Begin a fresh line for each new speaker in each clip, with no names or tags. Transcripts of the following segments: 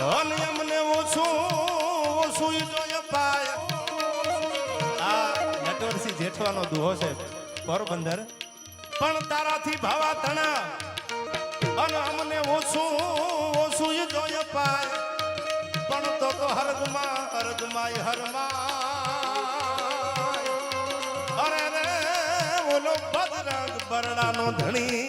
અને અમને ઓછું જોય પાય. આ નટવરસિંહ જેઠવાનો દુહો છે પોરબંદર. પણ તારાથી ભાવા તણા અને અમને ઓછું જોય પાય. પણ તો હરગમાય હરમાય. અરે રે ઓલો બદરંગ બરડાનો ધણી.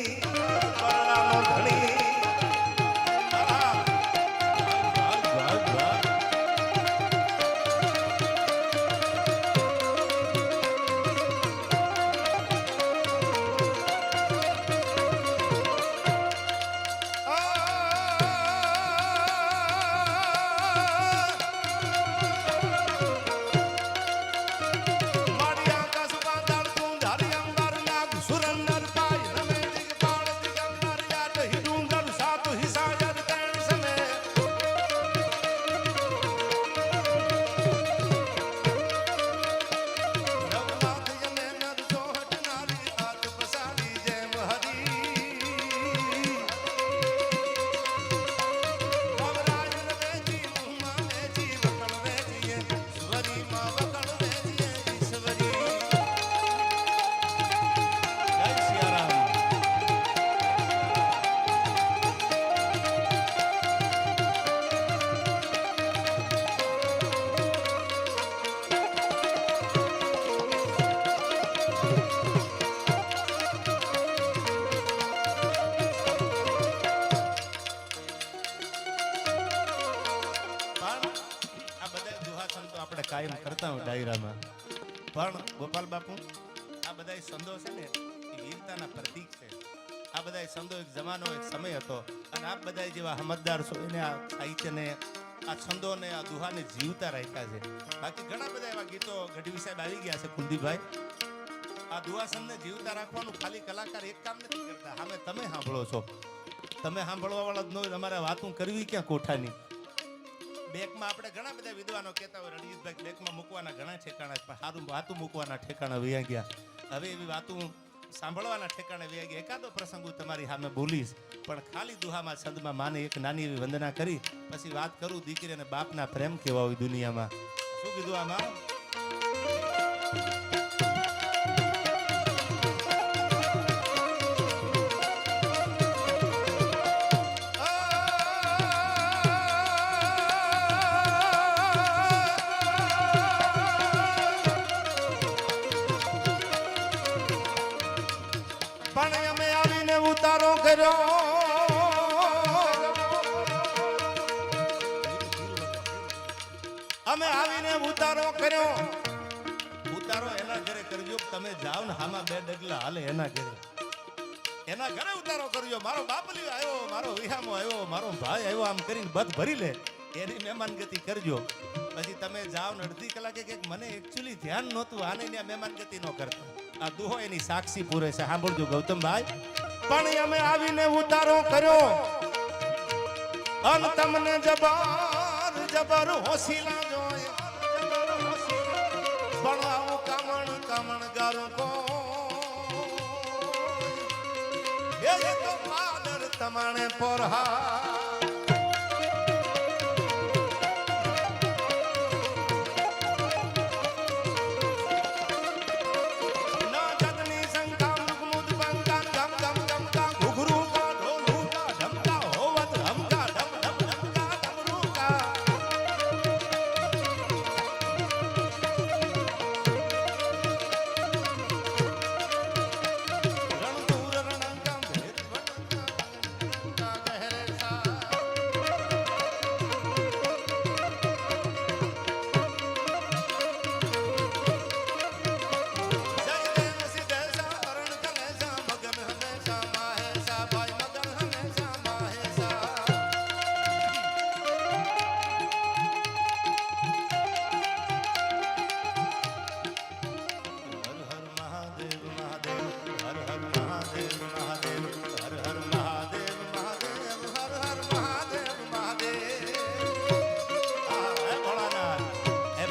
કાયમ કરતા હું ડાયરામાં. પણ ગોપાલ બાપુ આ બધા સંદો છે ને એ વીરતાના પ્રતીક છે. આ બધા સંદો એક જમાનો એક સમય હતો અને આપ બધા જેવા સમજદાર છો એને આ સાહિત્યને આ છંદોને આ દુહાને જીવતા રાખ્યા છે. બાકી ઘણા બધા એવા ગીતો ગઢવી સાહેબ આવી ગયા છે કુલદીપભાઈ. આ દુહા છંદને જીવતા રાખવાનું ખાલી કલાકાર એક કામ નથી કરતા, સામે તમે સાંભળો છો. તમે સાંભળવા વાળા જ ન હોય તમારે વાતું કરવી ક્યાં કોઠાની. બેકમાં આપણે ઘણા બધા વિદ્વાનો કહેતા હોય રણજીતભાઈ બેકમાં મૂકવાના ઘણા ઠેકાણા પણ સારું વાતું મૂકવાના ઠેકાણા વયા ગયા. હવે એવી વાતું સાંભળવાના ઠેકાણે વયા ગયા. એકાદો પ્રસંગ હું તમારી સામે બોલીશ પણ ખાલી દુહામાં છંદમાં માને એક નાની એવી વંદના કરી પછી વાત કરું દીકરી અને બાપના પ્રેમ કેવા હોય દુનિયામાં. શું કીધું આમાં? પણ અમે આવીને ઉતારો કર્યો. અમે આવીને ઉતારો કર્યો. ઉતારો એના ઘરે કરજો. તમે જાઓ ને હામાં બે ડગલા હાલે એના ઘરે ઉતારો કરજો. મારો બાપલી આવ્યો, મારો વિહામો આવ્યો, મારો ભાઈ આવ્યો, આમ કરીને બધ ભરી લે એની મહેમાનગતિ કરજો. પછી તમે જાઓ ને અડધી કલાકે કે મને એકચ્યુઅલી ધ્યાન નહોતું આને ત્યાં મહેમાનગતિ ન કરતા. આ દુહો એની સાક્ષી પૂરે છે. સાંભળજો ગૌતમભાઈ. પણ અમે આવીને ઉતારો કર્યો અને તમને જબર હોશીલા જોય. પણ આવું કામણ ગારો કો એ તો પાદર તમાણે પોરહા.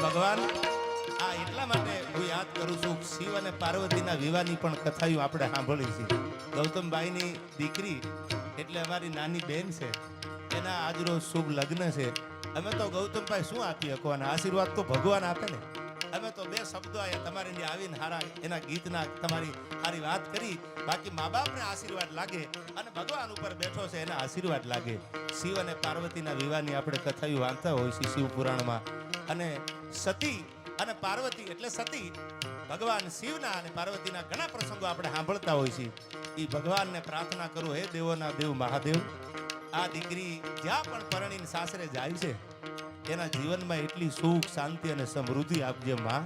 ભગવાન આ એટલા માટે હું યાદ કરું છું. શિવ અને પાર્વતીના વિવાહની પણ કથાઓ આપણે સાંભળી છે. ગૌતમભાઈની દીકરી એટલે અમારી નાની બેન છે એના આજરોજ શુભ લગ્ન છે. અમે તો ગૌતમભાઈ શું આપી શકો, અને આશીર્વાદ તો ભગવાન આપે ને. અમે તો બે શબ્દો અહીંયા તમારી ત્યાં આવીને હારા એના ગીતના તમારી સારી વાત કરી. બાકી મા બાપને આશીર્વાદ લાગે અને ભગવાન ઉપર બેઠો છે એના આશીર્વાદ લાગે. શિવ અને પાર્વતીના વિવાહની આપણે કથાઓ વાંચતા હોય છે શિવ પુરાણમાં. અને સતી અને પાર્વતી એટલે સતી ભગવાન શિવના અને પાર્વતીના ઘણા પ્રસંગો આપણે સાંભળતા હોય છે. એ ભગવાનને પ્રાર્થના કરું, હે દેવોના દેવ મહાદેવ, આ દીકરી જ્યાં પણ પરણીને સાસરે જાય છે એના જીવનમાં એટલી સુખ શાંતિ અને સમૃદ્ધિ આપજે માં.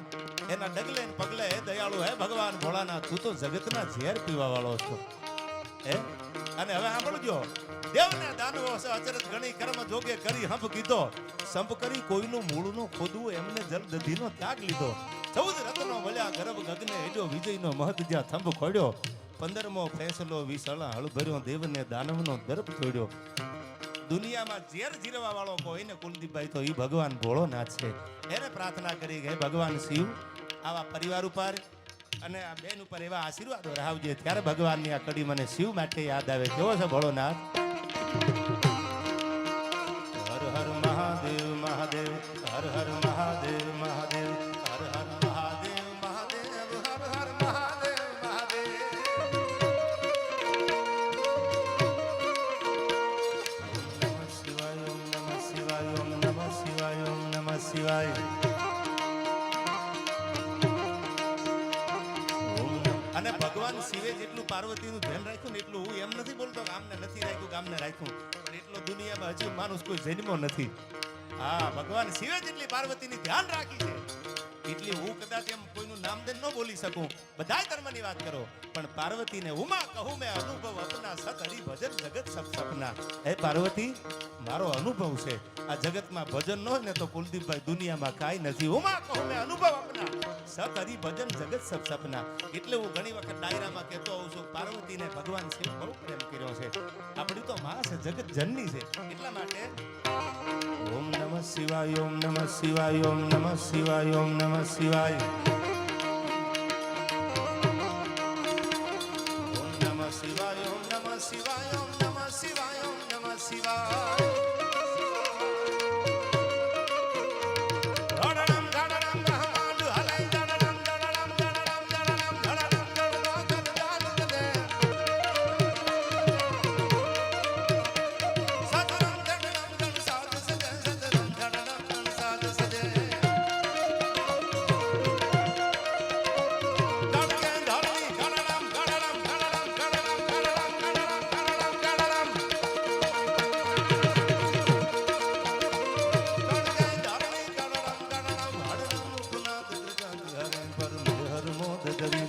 એના ડગલે ને પગલે હે દયાળુ, હે ભગવાન ભોળાનાથ, તું તો જગતના ઝેર પીવા વાળો છો. હે અને હવે સાંભળજો, દેવને દાનવો અચરજ ગણી કર્મ જોગે કરી હંપ કીધો, સંપ કરી કોઈનું મૂળનું ખોદવું એમને જલ દધીનો ત્યાગ લીધો. 14 રત્નો મળ્યા ગર્ભ ગગને હેડ્યો, વિજયનો મહત જ્યાં થંભ ખોડ્યો, 15મો ફેસલો વિસળા હળ ભર્યો, દેવને દાનવનો દર્પ તોડ્યો. દુનિયામાં ઝેર જીરવા વાળો કોઈ ને કુલદીપભાઈ તો ઈ ભગવાન ભોળોનાથ છે. એને પ્રાર્થના કરી કે ભગવાન શિવ આવા પરિવાર ઉપર અને આ બેન ઉપર એવા આશીર્વાદો રાહવજે. ત્યારે ભગવાનની આ કડી મને શિવ માટે યાદ આવે. કેવો છે ભોળોનાથ? હર હર મહાદેવ મહાદેવ, હર હર મહાદેવ મહાદેવ, હર હર મહાદેવ મહાદેવ, હર હર મહાદેવ મહાદેવ. ઓમ નમઃ શિવાય, ઓમ નમઃ શિવાય. અને ભગવાન શિવે જેટલું પાર્વતીનું ધ્યાન રાખ્યું ને એટલું હું એમ નથી બોલતો કે આમને નથી રાખ્યું, ગામને રાખ્યું, પણ એટલો દુનિયામાં હજી માણસ કોઈ જન્મો નથી. હા, ભગવાન શિવે જેટલી પાર્વતીની ધ્યાન રાખી છે એટલી હું કદાચ એમ કોઈનું નામ દે ન બોલી શકું. બધાય ધર્મની વાત કરો, પણ પાર્વતીને ઉમા કહું મેં અનુભવ અપના, સત હરિ ભજન જગત સબ સપના. હે પાર્વતી, મારો અનુભવ છે. આ જગતમાં ભજન ન હોય ને તો કુલદીપભાઈ દુનિયામાં કાંઈ નથી. ઉમા કહું મેં અનુભવ અપના, સત હરિ ભજન જગત સબ સપના. એટલે હું ઘણી વખત ડાયરામાં કહેતો હોઉં છું, પાર્વતીને ભગવાન શિવ બહુ પ્રેમ કર્યો છે. આપણી તો માં છે, જગત જનની છે. એટલા માટે ઓમ નમઃ શિવાય, ઓમ નમઃ શિવાય, ઓમ નમઃ શિવાય, ઓમ નમઃ શિવાય. ઓમ નમઃ શિવાય, ઓમ નમઃ શિવાય, ઓમ નમઃ શિવાય, ઓમ નમઃ શિવાય.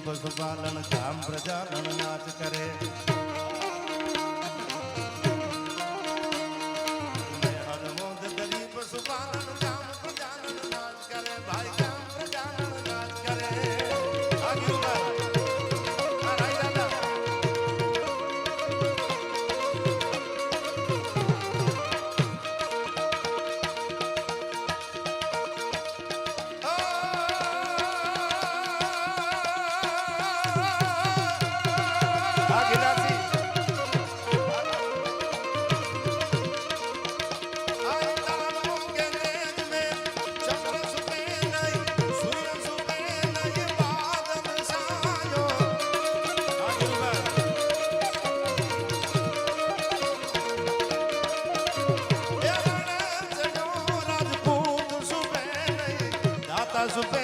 પશુપાલન કામ પ્રજાનન નાચ કરે. હરમોદ દરી પશુપાલન કામ પ્રજાનન નાચ કરે. ભાઈ કામ પ્રજાનન નાચ કરે. સુપે